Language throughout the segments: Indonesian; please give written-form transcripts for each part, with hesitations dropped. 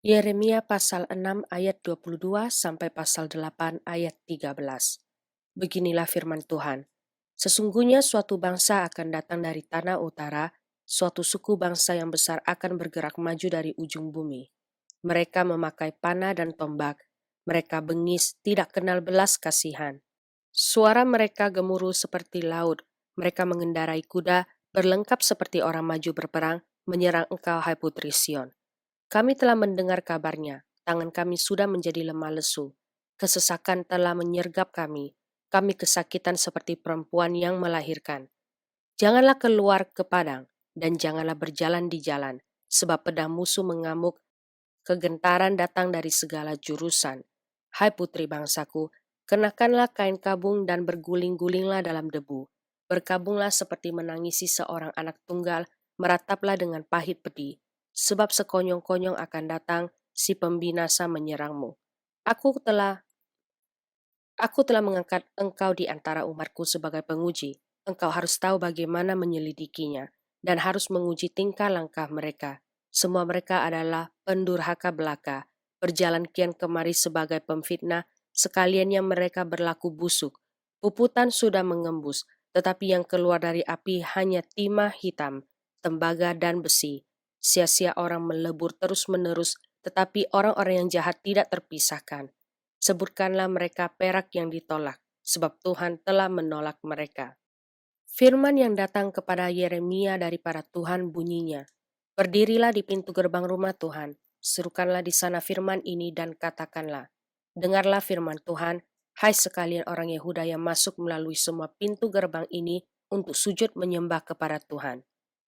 Yeremia pasal 6 ayat 22 sampai pasal 8 ayat 13. Beginilah firman Tuhan. Sesungguhnya suatu bangsa akan datang dari tanah utara, suatu suku bangsa yang besar akan bergerak maju dari ujung bumi. Mereka memakai panah dan tombak, mereka bengis, tidak kenal belas kasihan. Suara mereka gemuruh seperti laut, mereka mengendarai kuda, berlengkap seperti orang maju berperang, menyerang engkau hai putri Sion. Kami telah mendengar kabarnya, tangan kami sudah menjadi lemah lesu. Kesesakan telah menyergap kami kesakitan seperti perempuan yang melahirkan. Janganlah keluar ke padang, dan janganlah berjalan di jalan, sebab pedang musuh mengamuk, kegentaran datang dari segala jurusan. Hai putri bangsaku, kenakanlah kain kabung dan berguling-gulinglah dalam debu. Berkabunglah seperti menangisi seorang anak tunggal, merataplah dengan pahit pedih. Sebab sekonyong-konyong akan datang, si pembinasa menyerangmu. Aku telah Aku telah mengangkat engkau di antara umatku sebagai penguji. Engkau harus tahu bagaimana menyelidikinya, dan harus menguji tingkah langkah mereka. Semua mereka adalah pendurhaka belaka, berjalan kian kemari sebagai pemfitnah, sekaliannya mereka berlaku busuk. Puputan sudah mengembus, tetapi yang keluar dari api hanya timah hitam, tembaga dan besi. Sia-sia orang melebur terus-menerus, tetapi orang-orang yang jahat tidak terpisahkan. Sebutkanlah mereka perak yang ditolak, sebab Tuhan telah menolak mereka. Firman yang datang kepada Yeremia daripada Tuhan bunyinya, berdirilah di pintu gerbang rumah Tuhan, serukanlah di sana firman ini dan katakanlah, dengarlah firman Tuhan, hai sekalian orang Yehuda yang masuk melalui semua pintu gerbang ini untuk sujud menyembah kepada Tuhan.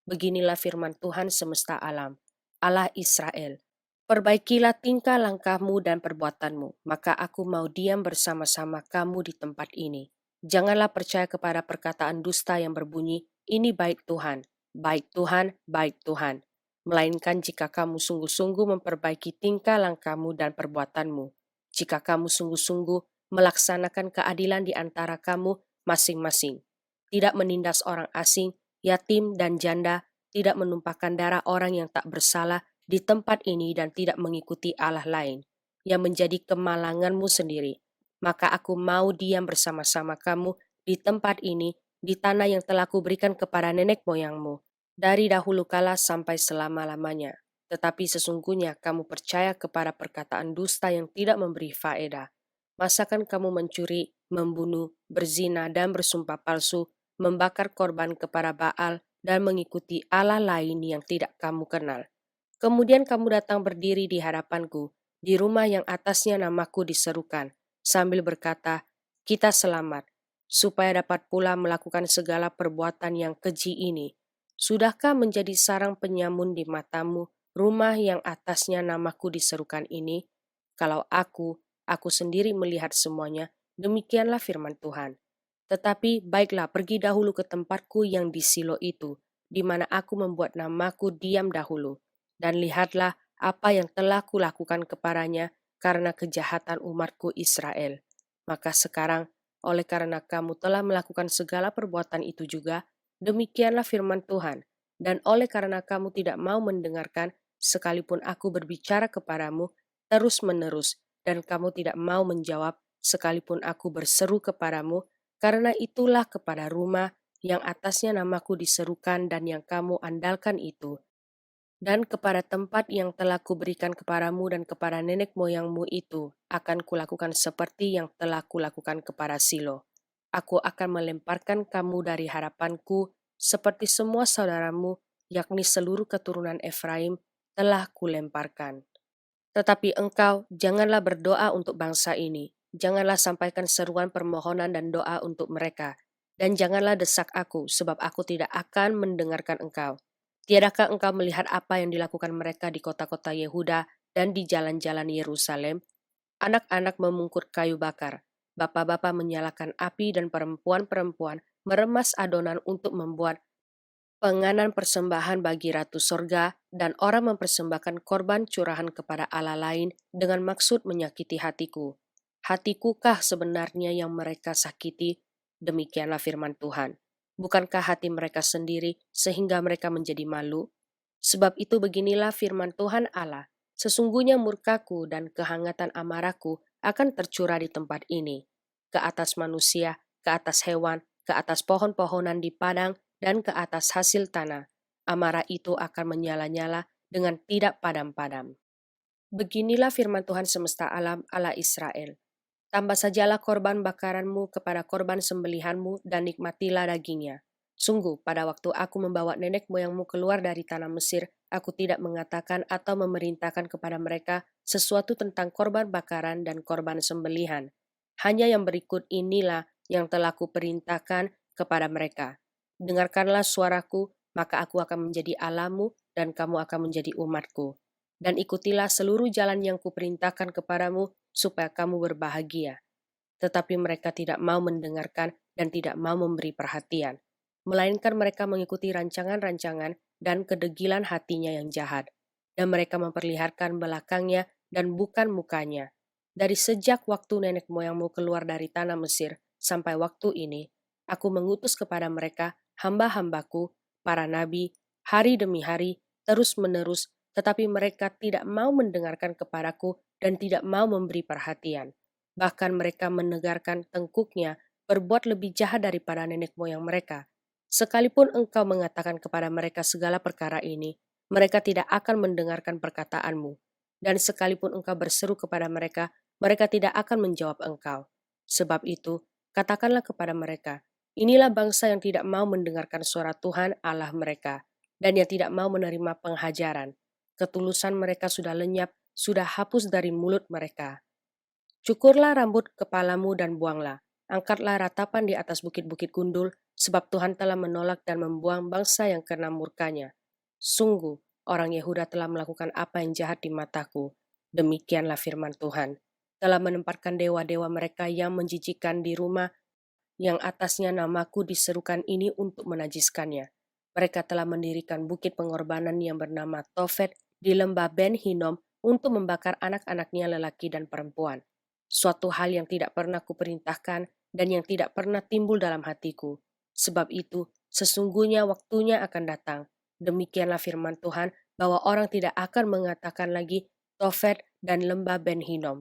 Beginilah firman Tuhan semesta alam, Allah Israel. Perbaikilah tingkah langkahmu dan perbuatanmu, maka aku mau diam bersama-sama kamu di tempat ini. Janganlah percaya kepada perkataan dusta yang berbunyi, ini baik Tuhan, baik Tuhan, baik Tuhan. Melainkan jika kamu sungguh-sungguh memperbaiki tingkah langkahmu dan perbuatanmu, jika kamu sungguh-sungguh melaksanakan keadilan di antara kamu masing-masing, tidak menindas orang asing, yatim dan janda, tidak menumpahkan darah orang yang tak bersalah di tempat ini dan tidak mengikuti Allah lain yang menjadi kemalanganmu sendiri, maka aku mau diam bersama-sama kamu di tempat ini, di tanah yang telah kuberikan kepada nenek moyangmu, dari dahulu kala sampai selama-lamanya. Tetapi sesungguhnya kamu percaya kepada perkataan dusta yang tidak memberi faedah. Masakan kamu mencuri, membunuh, berzina, dan bersumpah palsu, membakar korban kepada Baal, dan mengikuti Allah lain yang tidak kamu kenal. Kemudian kamu datang berdiri di hadapanku, di rumah yang atasnya namaku diserukan, sambil berkata, kita selamat, supaya dapat pula melakukan segala perbuatan yang keji ini. Sudahkah menjadi sarang penyamun di matamu, rumah yang atasnya namaku diserukan ini? Kalau aku sendiri melihat semuanya, demikianlah firman Tuhan. Tetapi baiklah pergi dahulu ke tempatku yang di Silo itu, di mana aku membuat namaku diam dahulu. Dan lihatlah apa yang telah kulakukan kepadanya karena kejahatan umatku Israel. Maka sekarang, oleh karena kamu telah melakukan segala perbuatan itu juga, demikianlah firman Tuhan, dan oleh karena kamu tidak mau mendengarkan, sekalipun aku berbicara kepadamu terus-menerus, dan kamu tidak mau menjawab, sekalipun aku berseru kepadamu, karena itulah kepada rumah yang atasnya namaku diserukan dan yang kamu andalkan itu, dan kepada tempat yang telah kuberikan kepadamu dan kepada nenek moyangmu itu, akan kulakukan seperti yang telah kulakukan kepada Silo. Aku akan melemparkan kamu dari hadapanku, seperti semua saudaramu, yakni seluruh keturunan Efraim, telah kulemparkan. Tetapi engkau janganlah berdoa untuk bangsa ini, janganlah sampaikan seruan permohonan dan doa untuk mereka, dan janganlah desak aku, sebab aku tidak akan mendengarkan engkau. Tiadakkah engkau melihat apa yang dilakukan mereka di kota-kota Yehuda dan di jalan-jalan Yerusalem? Anak-anak memungkut kayu bakar, bapak-bapak menyalakan api dan perempuan-perempuan meremas adonan untuk membuat penganan persembahan bagi Ratu Sorga, dan orang mempersembahkan korban curahan kepada Allah lain dengan maksud menyakiti hatiku. Hatikukah sebenarnya yang mereka sakiti? Demikianlah firman Tuhan. Bukankah hati mereka sendiri sehingga mereka menjadi malu? Sebab itu beginilah firman Tuhan Allah. Sesungguhnya murkaku dan kehangatan amarahku akan tercurah di tempat ini, ke atas manusia, ke atas hewan, ke atas pohon-pohonan di padang, dan ke atas hasil tanah. Amarah itu akan menyala-nyala dengan tidak padam-padam. Beginilah firman Tuhan semesta alam Allah Israel. Tambah sajalah korban bakaranmu kepada korban sembelihanmu dan nikmatilah dagingnya. Sungguh, pada waktu aku membawa nenek moyangmu keluar dari tanah Mesir, aku tidak mengatakan atau memerintahkan kepada mereka sesuatu tentang korban bakaran dan korban sembelihan. Hanya yang berikut inilah yang telah kuperintahkan kepada mereka. Dengarkanlah suaraku, maka aku akan menjadi Allahmu dan kamu akan menjadi umatku. Dan ikutilah seluruh jalan yang kuperintahkan kepadamu supaya kamu berbahagia. Tetapi mereka tidak mau mendengarkan dan tidak mau memberi perhatian, melainkan mereka mengikuti rancangan-rancangan dan kedegilan hatinya yang jahat, dan mereka memperlihatkan belakangnya dan bukan mukanya. Dari sejak waktu nenek moyangmu keluar dari tanah Mesir sampai waktu ini, aku mengutus kepada mereka hamba-hambaku, para nabi, hari demi hari, terus-menerus, tetapi mereka tidak mau mendengarkan kepadaku dan tidak mau memberi perhatian. Bahkan mereka menegarkan tengkuknya berbuat lebih jahat daripada nenek moyang mereka. Sekalipun engkau mengatakan kepada mereka segala perkara ini, mereka tidak akan mendengarkan perkataanmu. Dan sekalipun engkau berseru kepada mereka, mereka tidak akan menjawab engkau. Sebab itu, katakanlah kepada mereka, inilah bangsa yang tidak mau mendengarkan suara Tuhan Allah mereka, dan yang tidak mau menerima penghajaran. Ketulusan mereka sudah lenyap, sudah hapus dari mulut mereka. Cukurlah rambut kepalamu dan buanglah. Angkatlah ratapan di atas bukit-bukit gundul, sebab Tuhan telah menolak dan membuang bangsa yang kena murkanya. Sungguh, orang Yehuda telah melakukan apa yang jahat di mataku. Demikianlah firman Tuhan. Telah menempatkan dewa-dewa mereka yang menjijikkan di rumah, yang atasnya namaku diserukan ini untuk menajiskannya. Mereka telah mendirikan bukit pengorbanan yang bernama Tofet di lembah Ben Hinnom untuk membakar anak-anaknya lelaki dan perempuan. Suatu hal yang tidak pernah kuperintahkan dan yang tidak pernah timbul dalam hatiku. Sebab itu, sesungguhnya waktunya akan datang. Demikianlah firman Tuhan bahwa orang tidak akan mengatakan lagi Tofet dan lembah Ben Hinnom,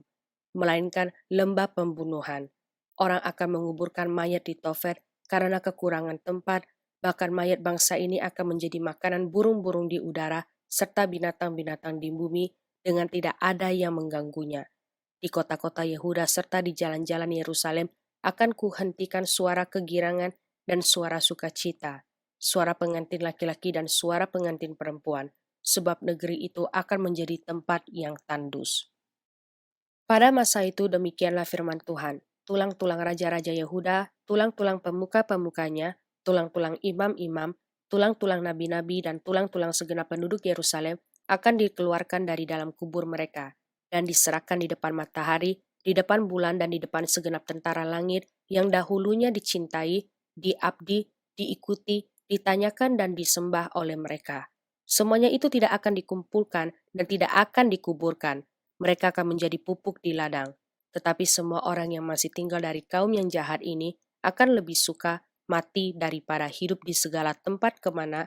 melainkan lembah pembunuhan. Orang akan menguburkan mayat di Tofet karena kekurangan tempat, bahkan mayat bangsa ini akan menjadi makanan burung-burung di udara serta binatang-binatang di bumi dengan tidak ada yang mengganggunya. Di kota-kota Yehuda serta di jalan-jalan Yerusalem akan kuhentikan suara kegirangan dan suara sukacita, suara pengantin laki-laki dan suara pengantin perempuan, sebab negeri itu akan menjadi tempat yang tandus. Pada masa itu demikianlah firman Tuhan, tulang-tulang raja-raja Yehuda, tulang-tulang pemuka-pemukanya, tulang-tulang imam-imam, tulang-tulang nabi-nabi dan tulang-tulang segenap penduduk Yerusalem akan dikeluarkan dari dalam kubur mereka dan diserahkan di depan matahari, di depan bulan dan di depan segenap tentara langit yang dahulunya dicintai, diabdi, diikuti, ditanyakan dan disembah oleh mereka. Semuanya itu tidak akan dikumpulkan dan tidak akan dikuburkan. Mereka akan menjadi pupuk di ladang. Tetapi semua orang yang masih tinggal dari kaum yang jahat ini akan lebih suka mati daripada hidup di segala tempat kemana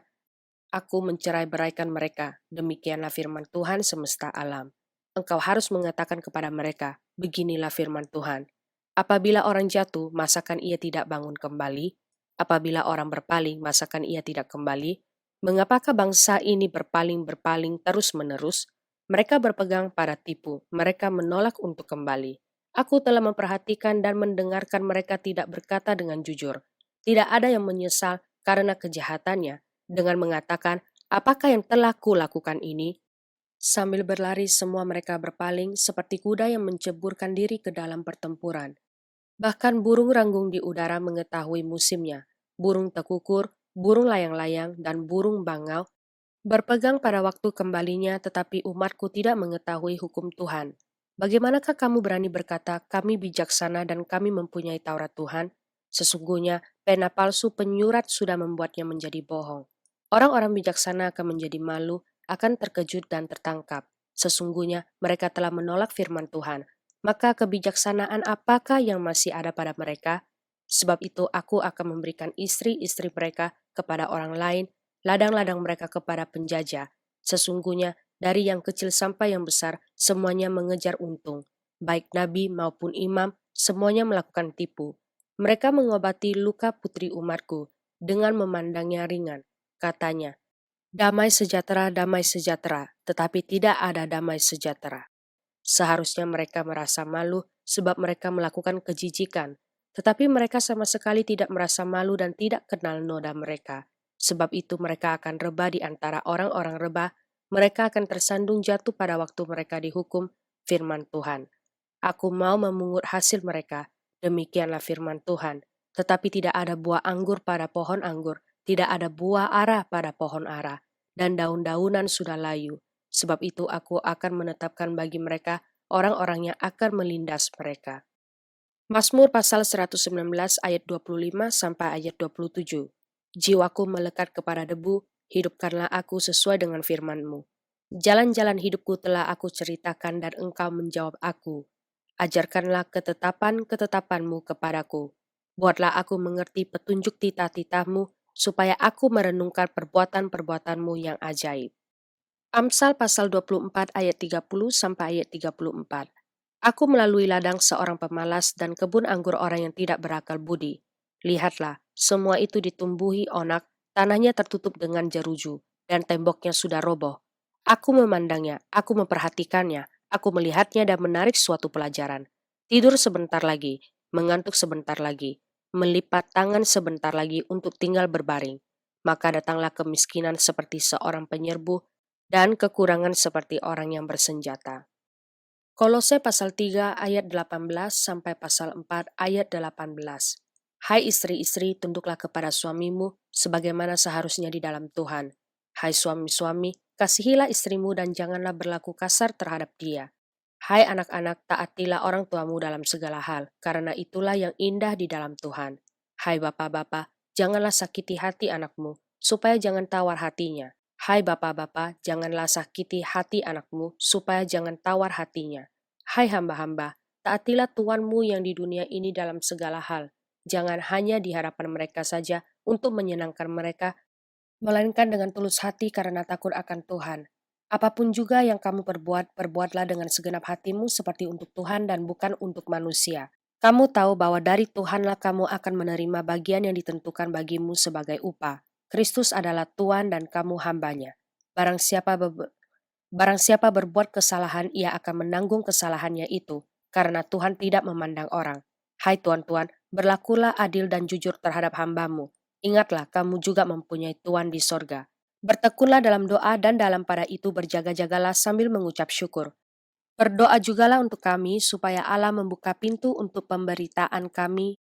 aku mencerai-beraikan mereka. Demikianlah firman Tuhan semesta alam. Engkau harus mengatakan kepada mereka, beginilah firman Tuhan. Apabila orang jatuh, masakan ia tidak bangun kembali? Apabila orang berpaling, masakan ia tidak kembali? Mengapakah bangsa ini berpaling-berpaling terus-menerus? Mereka berpegang pada tipu, mereka menolak untuk kembali. Aku telah memperhatikan dan mendengarkan mereka tidak berkata dengan jujur. Tidak ada yang menyesal karena kejahatannya, dengan mengatakan, apakah yang telah kulakukan ini? Sambil berlari semua mereka berpaling seperti kuda yang menceburkan diri ke dalam pertempuran. Bahkan burung ranggung di udara mengetahui musimnya. Burung tekukur, burung layang-layang, dan burung bangau berpegang pada waktu kembalinya, tetapi umatku tidak mengetahui hukum Tuhan. Bagaimanakah kamu berani berkata, kami bijaksana dan kami mempunyai Taurat Tuhan? Sesungguhnya, pena palsu penyurat sudah membuatnya menjadi bohong. Orang-orang bijaksana akan menjadi malu, akan terkejut dan tertangkap. Sesungguhnya, mereka telah menolak firman Tuhan. Maka kebijaksanaan apakah yang masih ada pada mereka? Sebab itu aku akan memberikan istri-istri mereka kepada orang lain, ladang-ladang mereka kepada penjajah. Sesungguhnya dari yang kecil sampai yang besar, semuanya mengejar untung. Baik nabi maupun imam, semuanya melakukan tipu. Mereka mengobati luka putri umatku dengan memandangnya ringan. Katanya, damai sejahtera, tetapi tidak ada damai sejahtera. Seharusnya mereka merasa malu sebab mereka melakukan kejijikan, tetapi mereka sama sekali tidak merasa malu dan tidak kenal noda mereka. Sebab itu mereka akan rebah di antara orang-orang rebah, mereka akan tersandung jatuh pada waktu mereka dihukum, firman Tuhan. Aku mau memungut hasil mereka, demikianlah firman Tuhan. Tetapi tidak ada buah anggur pada pohon anggur, tidak ada buah ara pada pohon ara, dan daun-daunan sudah layu. Sebab itu aku akan menetapkan bagi mereka orang-orang yang akan melindas mereka. Mazmur pasal 119 ayat 25 sampai ayat 27. Jiwaku melekat kepada debu, hidupkanlah aku sesuai dengan firman-Mu. Jalan-jalan hidupku telah aku ceritakan dan Engkau menjawab aku. Ajarkanlah ketetapan-ketetapan-Mu kepadaku. Buatlah aku mengerti petunjuk titah-titah-Mu, supaya aku merenungkan perbuatan-perbuatan-Mu yang ajaib. Amsal pasal 24 ayat 30 sampai ayat 34. Aku melalui ladang seorang pemalas dan kebun anggur orang yang tidak berakal budi. Lihatlah, semua itu ditumbuhi onak, tanahnya tertutup dengan jeruju, dan temboknya sudah roboh. Aku memandangnya, aku memperhatikannya, aku melihatnya dan menarik suatu pelajaran. Tidur sebentar lagi, mengantuk sebentar lagi, melipat tangan sebentar lagi untuk tinggal berbaring. Maka datanglah kemiskinan seperti seorang penyerbu dan kekurangan seperti orang yang bersenjata. Kolose pasal 3 ayat 18 sampai pasal 4 ayat 18. Hai istri-istri, tunduklah kepada suamimu sebagaimana seharusnya di dalam Tuhan. Hai suami-suami, kasihilah istrimu dan janganlah berlaku kasar terhadap dia. Hai anak-anak, taatilah orang tuamu dalam segala hal, karena itulah yang indah di dalam Tuhan. Hai bapak-bapak, janganlah sakiti hati anakmu, supaya jangan tawar hatinya. Hai bapak-bapak, janganlah sakiti hati anakmu, supaya jangan tawar hatinya. Hai hamba-hamba, taatilah tuanmu yang di dunia ini dalam segala hal. Jangan hanya di hadapan mereka saja untuk menyenangkan mereka, melainkan dengan tulus hati karena takut akan Tuhan. Apapun juga yang kamu perbuat, perbuatlah dengan segenap hatimu seperti untuk Tuhan dan bukan untuk manusia. Kamu tahu bahwa dari Tuhanlah kamu akan menerima bagian yang ditentukan bagimu sebagai upah. Kristus adalah Tuhan dan kamu hambanya. Barang siapa berbuat kesalahan, ia akan menanggung kesalahannya itu, karena Tuhan tidak memandang orang. Hai tuan-tuan, berlakulah adil dan jujur terhadap hambamu. Ingatlah, kamu juga mempunyai Tuhan di sorga. Bertekunlah dalam doa dan dalam pada itu berjaga-jagalah sambil mengucap syukur. Berdoa jugalah untuk kami, supaya Allah membuka pintu untuk pemberitaan kami,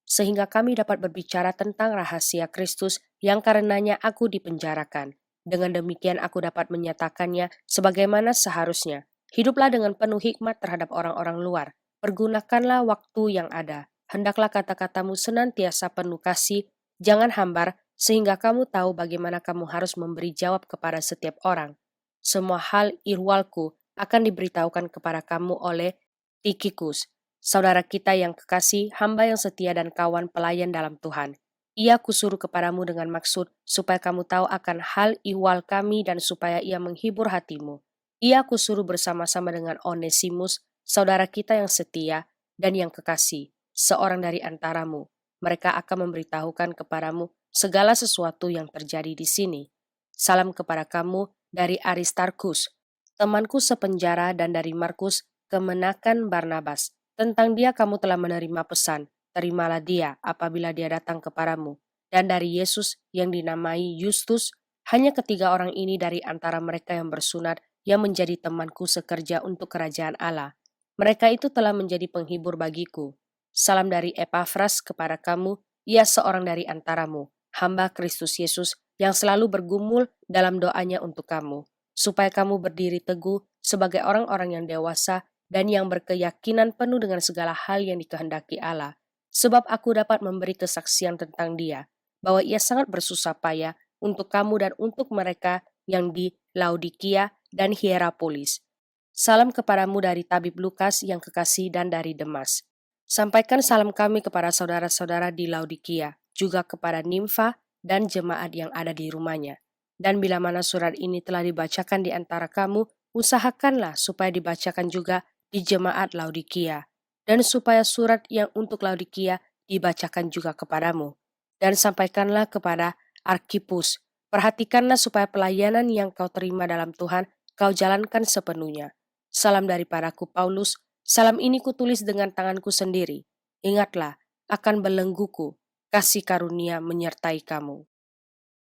sehingga kami dapat berbicara tentang rahasia Kristus yang karenanya aku dipenjarakan. Dengan demikian aku dapat menyatakannya sebagaimana seharusnya. Hiduplah dengan penuh hikmat terhadap orang-orang luar. Pergunakanlah waktu yang ada. Hendaklah kata-katamu senantiasa penuh kasih, jangan hambar, sehingga kamu tahu bagaimana kamu harus memberi jawab kepada setiap orang. Semua hal ihwalku akan diberitahukan kepada kamu oleh Tikikus, saudara kita yang kekasih, hamba yang setia dan kawan pelayan dalam Tuhan. Ia kusuruh kepadamu dengan maksud supaya kamu tahu akan hal ihwal kami dan supaya ia menghibur hatimu. Ia kusuruh bersama-sama dengan Onesimus, saudara kita yang setia dan yang kekasih, seorang dari antaramu. Mereka akan memberitahukan kepadamu segala sesuatu yang terjadi di sini. Salam kepada kamu dari Aristarkus, temanku sepenjara, dan dari Markus, kemenakan Barnabas. Tentang dia kamu telah menerima pesan, terimalah dia apabila dia datang kepadamu. Dan dari Yesus yang dinamai Justus, hanya ketiga orang ini dari antara mereka yang bersunat yang menjadi temanku sekerja untuk kerajaan Allah. Mereka itu telah menjadi penghibur bagiku. Salam dari Epafras kepada kamu, ia seorang dari antaramu, hamba Kristus Yesus yang selalu bergumul dalam doanya untuk kamu, supaya kamu berdiri teguh sebagai orang-orang yang dewasa dan yang berkeyakinan penuh dengan segala hal yang dikehendaki Allah. Sebab aku dapat memberi kesaksian tentang dia, bahwa ia sangat bersusah payah untuk kamu dan untuk mereka yang di Laodikia dan Hierapolis. Salam kepadamu dari tabib Lukas yang kekasih dan dari Demas. Sampaikan salam kami kepada saudara-saudara di Laodikia, juga kepada Nimfa dan jemaat yang ada di rumahnya. Dan bila mana surat ini telah dibacakan di antara kamu, usahakanlah supaya dibacakan juga di jemaat Laodikia, dan supaya surat yang untuk Laodikia dibacakan juga kepadamu. Dan sampaikanlah kepada Arkipus, perhatikanlah supaya pelayanan yang kau terima dalam Tuhan kau jalankan sepenuhnya. Salam daripadaku Paulus, salam ini kutulis dengan tanganku sendiri. Ingatlah akan belengguku, kasih karunia menyertai kamu.